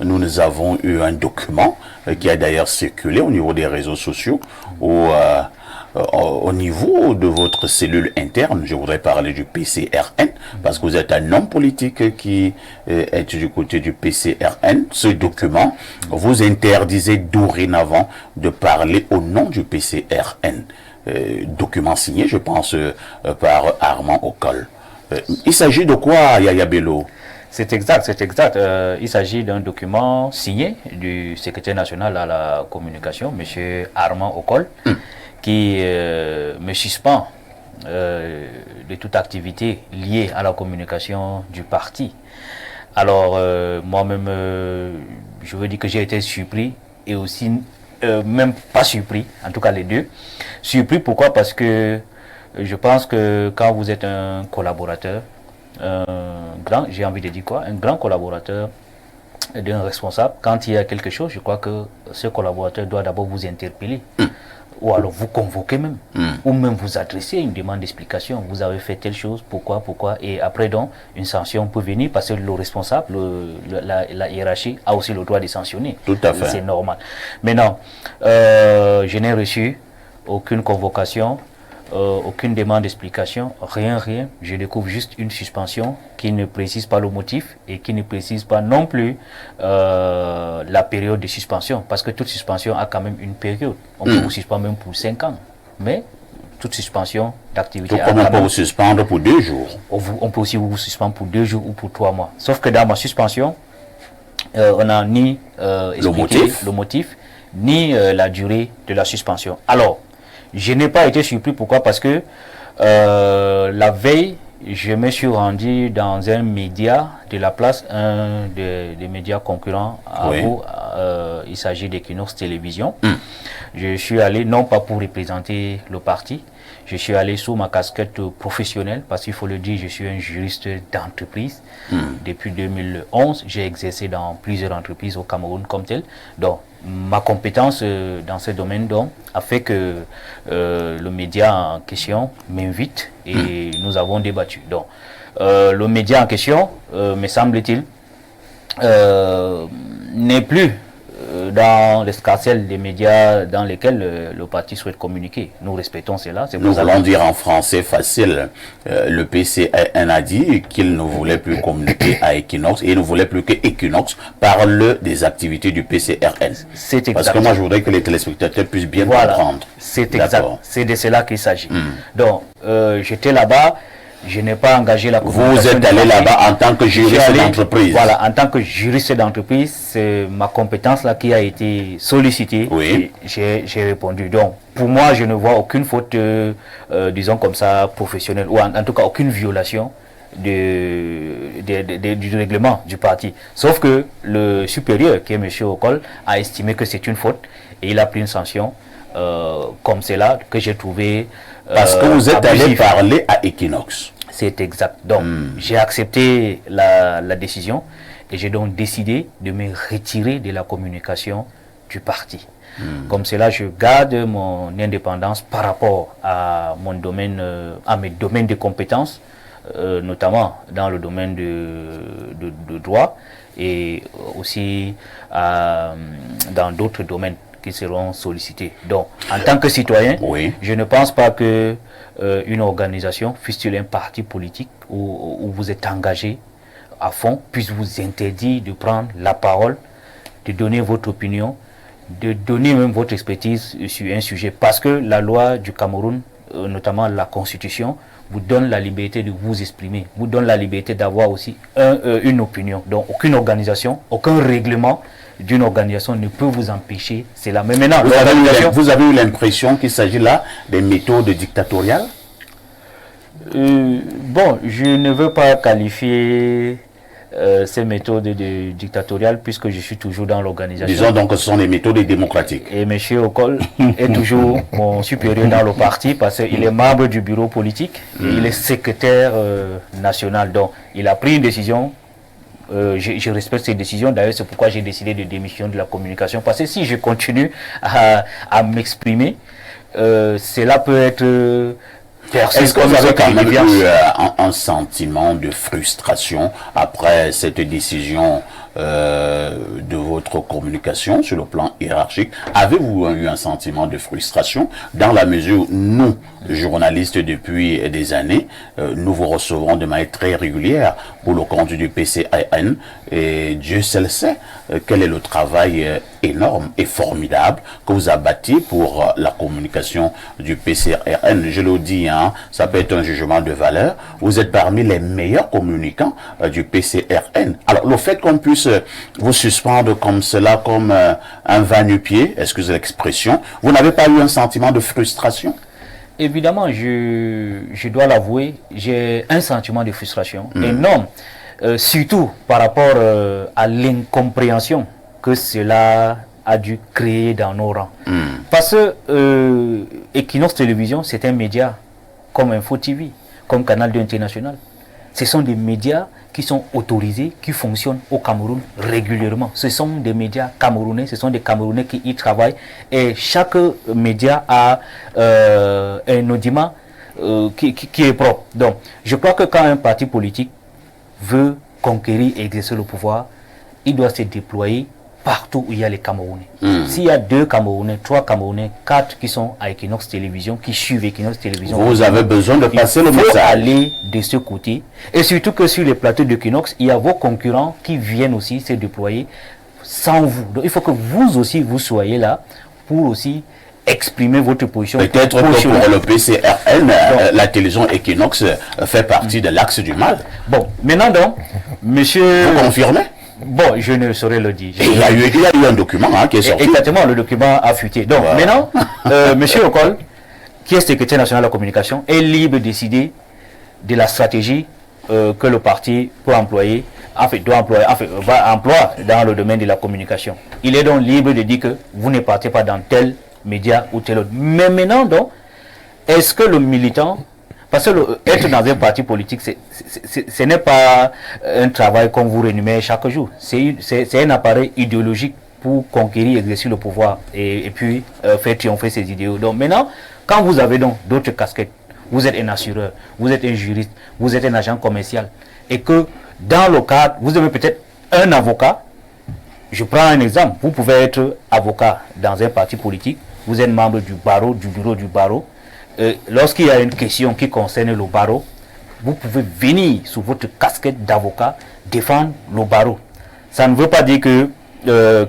nous avons eu un document qui a d'ailleurs circulé au niveau des réseaux sociaux où au niveau de votre cellule interne, je voudrais parler du PCRN, parce que vous êtes un homme politique qui est du côté du PCRN. Ce document vous interdisait dorénavant de parler au nom du PCRN. Document signé, je pense, par Armand Okol. Il s'agit de quoi, Yaya Bello? C'est exact, c'est exact. Il s'agit d'un document signé du secrétaire national à la communication, M. Armand Okol, qui me suspend de toute activité liée à la communication du parti. Alors, moi-même, je veux dire que j'ai été surpris et aussi, même pas surpris, en tout cas les deux. Surpris, pourquoi? Parce que je pense que quand vous êtes un collaborateur, j'ai envie de dire quoi, un grand collaborateur d'un responsable, quand il y a quelque chose, je crois que ce collaborateur doit d'abord vous interpeller. Ou alors vous convoquer même, ou même vous adresser une demande d'explication. Vous avez fait telle chose, pourquoi, et après donc, une sanction peut venir parce que le responsable, la hiérarchie a aussi le droit de sanctionner. Tout à fait. C'est normal. Maintenant, je n'ai reçu aucune convocation, aucune demande d'explication, rien. Je découvre juste une suspension qui ne précise pas le motif et qui ne précise pas non plus la période de suspension, parce que toute suspension a quand même une période. On peut vous suspendre même pour 5 ans, mais toute suspension d'activité. Donc on peut vous suspendre pour 2 jours. On peut aussi vous suspendre pour 2 jours ou pour 3 mois. Sauf que dans ma suspension, on n'a ni expliqué le motif, ni la durée de la suspension. Alors, je n'ai pas été surpris. Pourquoi? Parce que la veille, je me suis rendu dans un média de la place, un des médias concurrents à vous. Il s'agit d'Equinox Télévision. Je suis allé non pas pour représenter le parti, je suis allé sous ma casquette professionnelle, parce qu'il faut le dire, je suis un juriste d'entreprise. Depuis 2011, j'ai exercé dans plusieurs entreprises au Cameroun comme tel. Donc, ma compétence dans ce domaine donc, a fait que le média en question m'invite et nous avons débattu. Donc, le média en question, me semble-t-il, n'est plus dans l'escarcelle des médias dans lesquels le parti souhaite communiquer. Nous respectons cela. Nous voulons dire en français facile, le PCRN a dit qu'il ne voulait plus communiquer à Equinox et il ne voulait plus que Equinox parle des activités du PCRN. C'est exact. Parce que moi je voudrais que les téléspectateurs puissent bien comprendre. C'est exact. C'est de cela qu'il s'agit. Donc, j'étais là-bas. Je n'ai pas engagé la communication. Vous êtes allé là-bas en tant que juriste d'entreprise. Voilà, en tant que juriste d'entreprise, c'est ma compétence là qui a été sollicitée. Oui. J'ai répondu. Donc, pour moi, je ne vois aucune faute, disons comme ça, professionnelle, ou en tout cas aucune violation du règlement du parti. Sauf que le supérieur, qui est M. Okol, a estimé que c'est une faute et il a pris une sanction comme celle-là que j'ai trouvé. Parce que vous êtes allé parler à Equinox. C'est exact. Donc, j'ai accepté la décision et j'ai donc décidé de me retirer de la communication du parti. Comme cela, je garde mon indépendance par rapport à mon domaine, à mes domaines de compétences, notamment dans le domaine de droit et aussi dans d'autres domaines qui seront sollicités. Donc, en tant que citoyen, je ne pense pas que une organisation, fût-il un parti politique où vous êtes engagé à fond, puisse vous interdire de prendre la parole, de donner votre opinion, de donner même votre expertise sur un sujet. Parce que la loi du Cameroun, notamment la Constitution, vous donne la liberté de vous exprimer, vous donne la liberté d'avoir aussi une opinion. Donc, aucune organisation, aucun règlement d'une organisation ne peut vous empêcher. C'est la même. Maintenant, vous avez eu l'impression qu'il s'agit là des méthodes dictatoriales? Bon, je ne veux pas qualifier ces méthodes dictatoriales puisque je suis toujours dans l'organisation. Disons donc que ce sont des méthodes démocratiques. Et M. Okol est toujours mon supérieur dans le parti parce qu'il est membre du bureau politique et il est secrétaire national. Donc, il a pris une décision. Je respecte ces décisions. D'ailleurs, c'est pourquoi j'ai décidé de démissionner de la communication. Parce que si je continue à m'exprimer, cela peut être... Est-ce que vous avez quand même eu un sentiment de frustration après cette décision de votre communication sur le plan hiérarchique. Avez-vous eu un sentiment de frustration dans la mesure où nous, journalistes depuis des années, nous vous recevons de manière très régulière pour le compte du PCRN et Dieu seul sait quel est le travail énorme et formidable que vous avez bâti pour la communication du PCRN. Je le dis, hein, ça peut être un jugement de valeur. Vous êtes parmi les meilleurs communicants du PCRN. Alors, le fait qu'on puisse vous suspendre comme cela, comme un va-nu-pied, excusez l'expression, vous n'avez pas eu un sentiment de frustration? Évidemment, je dois l'avouer, j'ai un sentiment de frustration énorme, surtout par rapport à l'incompréhension que cela a dû créer dans nos rangs. Parce que Equinox Télévision, c'est un média comme Info TV, comme Canal 2 International. Ce sont des médias qui sont autorisés, qui fonctionnent au Cameroun régulièrement. Ce sont des médias camerounais, ce sont des Camerounais qui y travaillent. Et chaque média a un audimat qui est propre. Donc, je crois que quand un parti politique veut conquérir et exercer le pouvoir, il doit se déployer partout où il y a les Camerounais. S'il y a 2 Camerounais, 3 Camerounais, 4 qui sont à Equinox Télévision, qui suivent Equinox Télévision, vous avez besoin de passer le message. Il faut aller de ce côté. Et surtout que sur les plateaux d'Equinox, il y a vos concurrents qui viennent aussi se déployer sans vous. Donc il faut que vous aussi, vous soyez là pour aussi exprimer votre position. Peut-être que pour le PCRN, la télévision Equinox fait partie de l'axe du mal. Bon, maintenant donc, monsieur... Vous confirmez? Bon, je ne saurais le dire. Il y a eu un document qui est sorti. Exactement, le document a fuité. Donc maintenant, monsieur Okol, qui est secrétaire national de la communication, est libre de décider de la stratégie que le parti peut employer, va employer dans le domaine de la communication. Il est donc libre de dire que vous ne partez pas dans tel média ou tel autre. Mais maintenant, donc, est-ce que le militant... Parce que être dans un parti politique, ce n'est pas un travail qu'on vous rémunère chaque jour. C'est un appareil idéologique pour conquérir, exercer le pouvoir et puis faire triompher ses idéaux. Donc maintenant, quand vous avez donc d'autres casquettes, vous êtes un assureur, vous êtes un juriste, vous êtes un agent commercial, et que dans le cadre, vous avez peut-être un avocat. Je prends un exemple, vous pouvez être avocat dans un parti politique, vous êtes membre du barreau, du bureau du barreau. Lorsqu'il y a une question qui concerne le barreau, vous pouvez venir sous votre casquette d'avocat défendre le barreau. Ça ne veut pas dire que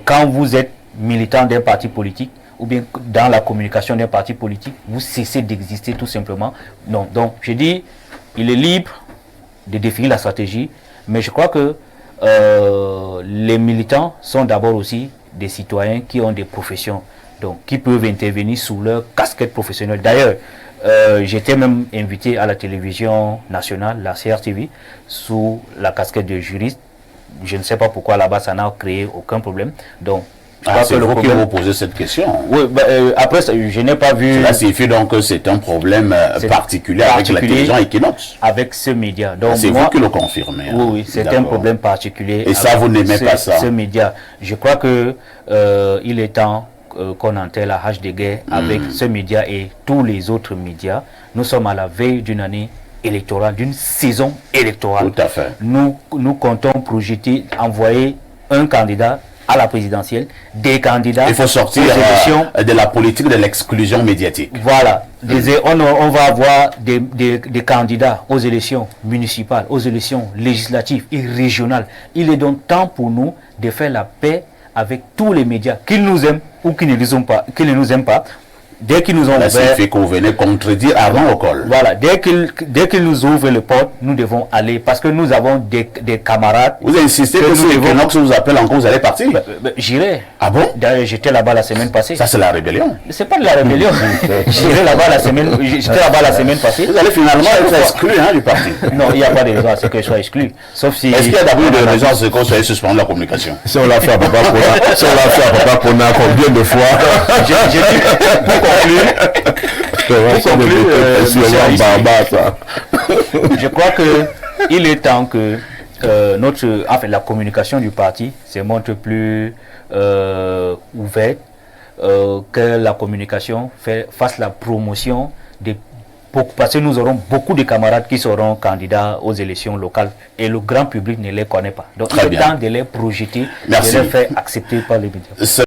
quand vous êtes militant d'un parti politique ou bien dans la communication d'un parti politique, vous cessez d'exister tout simplement. Non, donc je dis, il est libre de définir la stratégie, mais je crois que les militants sont d'abord aussi des citoyens qui ont des professions, donc qui peuvent intervenir sous leur casquette professionnelle. D'ailleurs, j'étais même invité à la télévision nationale, la CRTV, sous la casquette de juriste. Je ne sais pas pourquoi là-bas ça n'a créé aucun problème. Donc, c'est vous qui vous posez cette question. Oui, après, je n'ai pas vu... Cela signifie donc que c'est un problème particulier avec la télévision Equinox. Avec ce média. C'est vous qui le confirmez. Oui, oui, c'est un problème particulier. Et ça, vous n'aimez pas ça? Ce média. Je crois que il est temps qu'on enterre la hache de guerre avec ce média et tous les autres médias. Nous sommes à la veille d'une année électorale, d'une saison électorale. Tout à fait. Nous comptons projeter, envoyer un candidat à la présidentielle, des candidats. Il faut sortir de la politique de l'exclusion médiatique. Voilà. On va avoir des candidats aux élections municipales, aux élections législatives et régionales. Il est donc temps pour nous de faire la paix avec tous les médias, qu'ils nous aiment ou qu'ils ne nous aiment pas. Dès qu'ils nous ont ouvert... Ça fait qu'on venait contredire avant au col. Voilà, dès qu'ils nous ouvrent le porte, nous devons aller, parce que nous avons des camarades... Vous insistez que si Equinox vous appelle encore, vous allez partir? J'irai. Ah bon? D'ailleurs, j'étais là-bas la semaine passée. Ça, c'est la rébellion. C'est pas de la rébellion. J'irai là-bas j'étais là-bas la semaine passée. Vous allez finalement être exclu du parti. Non, il n'y a pas de raison à ce que je sois exclu. Sauf si... Est-ce qu'il y a d'abord des raisons à ce qu'on soit suspendu de la communication? Si on l'a fait à Papa Pona, combien de fois? Je crois que il est temps que la communication du parti se montre plus ouverte, que la communication fasse la promotion de parce que nous aurons beaucoup de camarades qui seront candidats aux élections locales et le grand public ne les connaît pas. Donc il est temps de les projeter, de les faire accepter par les médias.